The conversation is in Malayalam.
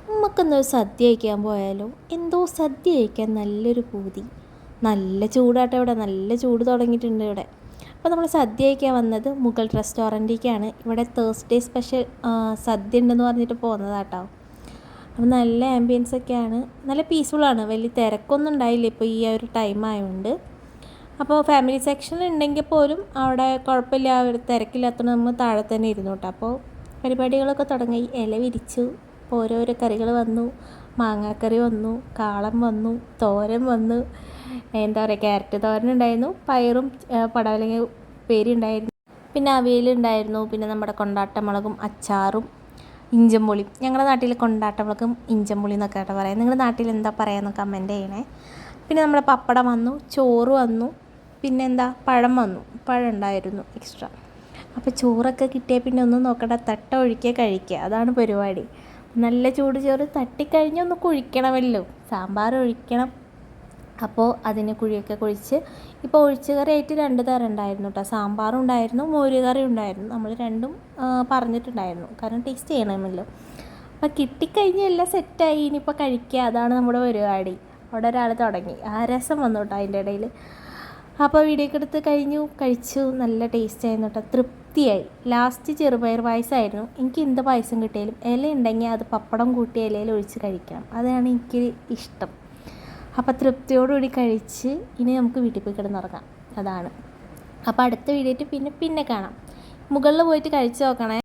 നമുക്കൊന്നൊരു സദ്യ കഴിക്കാൻ പോയാലോ? എന്തോ സദ്യ കഴിക്കാൻ നല്ലൊരു പൂതി. നല്ല ചൂടാട്ടോ, ഇവിടെ നല്ല ചൂട് തുടങ്ങിയിട്ടുണ്ട് ഇവിടെ. അപ്പോൾ നമ്മൾ സദ്യ കഴിക്കാൻ വന്നത് മുഗൾ റെസ്റ്റോറൻറ്റിലേക്കാണ്. ഇവിടെ തേഴ്സ്ഡേ സ്പെഷ്യൽ സദ്യ ഉണ്ടെന്ന് പറഞ്ഞിട്ട് പോകുന്നതാട്ടോ. അപ്പോൾ നല്ല ആംബിയൻസ് ഒക്കെയാണ്, നല്ല പീസ്ഫുള്ളാണ്. വലിയ തിരക്കൊന്നും ഉണ്ടായില്ല ഇപ്പോൾ ഈ ഒരു ടൈം ആയതുകൊണ്ട്. അപ്പോൾ ഫാമിലി സെക്ഷൻ ഉണ്ടെങ്കിൽ പോലും അവിടെ കുഴപ്പമില്ല, ഒരു തിരക്കില്ലാത്തതുകൊണ്ട് നമ്മൾ താഴെ തന്നെ ഇരുന്നു കേട്ടോ. അപ്പോൾ പരിപാടികളൊക്കെ തുടങ്ങി, ഇല വിരിച്ചു, ഓരോരോ കറികൾ വന്നു. മാങ്ങാക്കറി വന്നു, കാളം വന്നു, തോരൻ വന്നു, എന്താ പറയുക, ക്യാരറ്റ് തോരൻ ഉണ്ടായിരുന്നു, പയറും പടവലങ്ങ ഉപ്പേരി ഉണ്ടായിരുന്നു, പിന്നെ അവിയലുണ്ടായിരുന്നു, പിന്നെ നമ്മുടെ കൊണ്ടാട്ടമുളകും അച്ചാറും ഇഞ്ചമ്പുളിയും. ഞങ്ങളുടെ നാട്ടിൽ കൊണ്ടാട്ടമുളകും ഇഞ്ചമ്പുളി എന്നൊക്കെ ആയിട്ട് പറയാം. നിങ്ങളുടെ നാട്ടിൽ എന്താ പറയുക കമൻറ്റ് ചെയ്യണേ. പിന്നെ നമ്മുടെ പപ്പടം വന്നു, ചോറ് വന്നു, പിന്നെന്താ പഴം വന്നു, പഴം ഉണ്ടായിരുന്നു എക്സ്ട്രാ. അപ്പോൾ ചോറൊക്കെ കിട്ടിയാൽ പിന്നെ ഒന്നും നോക്കണ്ട, തട്ട ഒഴിക്കുക കഴിക്കുക, അതാണ് പരിപാടി. നല്ല ചൂട് ചോറ് തട്ടിക്കഴിഞ്ഞ് ഒന്ന് കുഴിക്കണമല്ലോ, സാമ്പാർ ഒഴിക്കണം. അപ്പോൾ അതിന് കുഴിയൊക്കെ കുഴിച്ച്, ഇപ്പോൾ ഒഴിച്ചുകറി ആയിട്ട് 2 തരം ഉണ്ടായിരുന്നു കേട്ടോ. സാമ്പാറും ഉണ്ടായിരുന്നു, മോരുകറി ഉണ്ടായിരുന്നു. നമ്മൾ രണ്ടും പറഞ്ഞിട്ടുണ്ടായിരുന്നു, കാരണം ടേസ്റ്റ് ചെയ്യണമല്ലോ. അപ്പോൾ കിട്ടിക്കഴിഞ്ഞ് എല്ലാം സെറ്റായി, ഇനിയിപ്പോൾ കഴിക്കുക, അതാണ് നമ്മുടെ പരിപാടി. അവിടെ ഒരാൾ തുടങ്ങി, ആ രസം വന്നു കേട്ടോ അതിൻ്റെ ഇടയിൽ. അപ്പോൾ വീഡിയോ ഒക്കെ എടുത്ത് കഴിച്ചു. നല്ല ടേസ്റ്റ് ആയിരുന്നു കേട്ടോ, തൃപ്തിയായി. ലാസ്റ്റ് ചെറുപയർ പായസമായിരുന്നു. എനിക്ക് എന്ത് പായസം കിട്ടിയാലും ഇല ഉണ്ടെങ്കിൽ അത് പപ്പടം കൂട്ടി ഇലയിൽ ഒഴിച്ച് കഴിക്കണം, അതാണ് എനിക്ക് ഇഷ്ടം. അപ്പോൾ തൃപ്തിയോടുകൂടി കഴിച്ച് ഇനി നമുക്ക് വീട്ടിൽ പോയി കിടന്നുറങ്ങാം, അതാണ്. അപ്പോൾ അടുത്ത വീഡിയോ പിന്നെ കാണാം. മുകളിൽ പോയിട്ട് കഴിച്ച് നോക്കണേ.